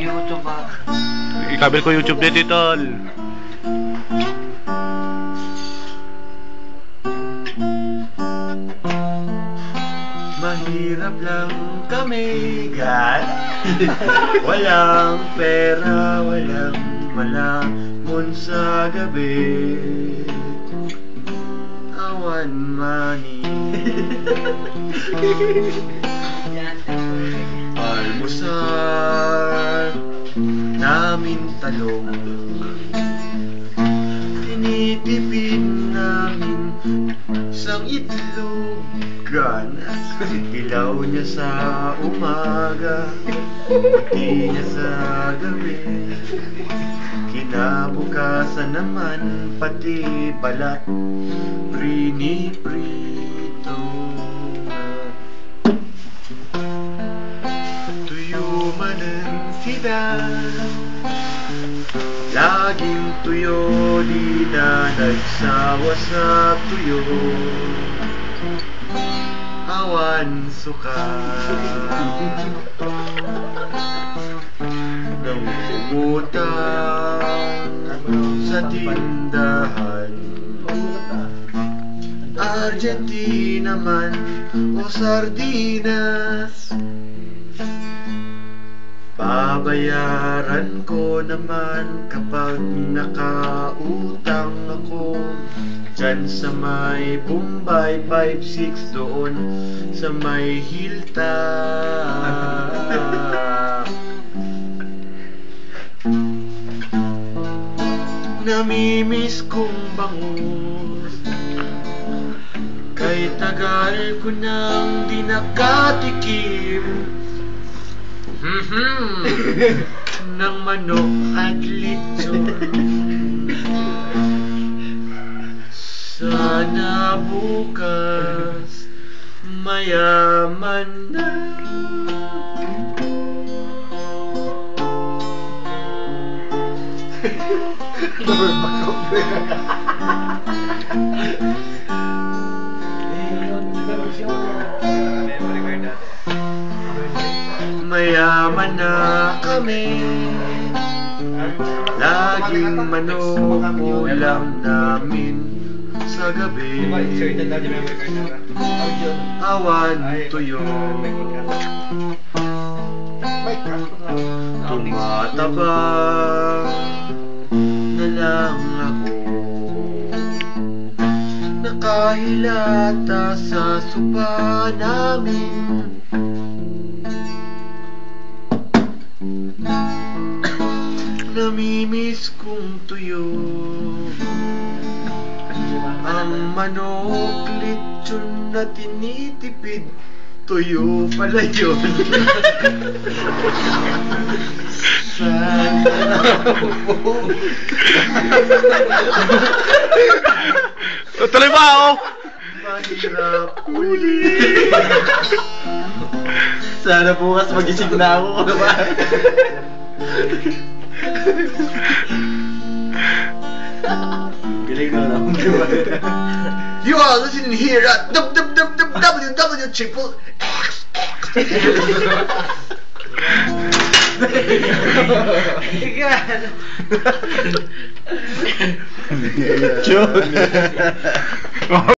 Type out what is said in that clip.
YouTube ba? Ikabil ko YouTube dito, tol. Mahirap lang kami, God. Walang pera, walang malamon sa gabi. Awan money. Almusal namin talong, tinitipid namin isang itlog. Ilaw niya sa umaga, puti niya sa gabi. Kinabukasan naman pati balat, prito na. Tuyo man ang sidan, laging tuyo, di na nagsawa sa tuyo. Awan suka nangungutang sa tindahan. Argentina man o sardinas, babayaran ko naman kapag nakautang ako. Diyan sa may Bombay 5-6 doon sa may Hilltop. Namimiss kong bangus, kay tagal ko nang di nakatikim ng manok at lechon. Sana bukas mayaman na. Mayaman na kami, laging manok ulam namin sa gabi. Awan tuyo, tumataba na lang ako, nakahilata sa sopa namin. Namimiss kong tuyo ang manok, lechon na tinitipid. Tuyo pala yun. Sana po. Tuloy ba ako? Mahirap ulit. Sana bukas magising na ako. Galing na lang. You are listening here at www.xx. God.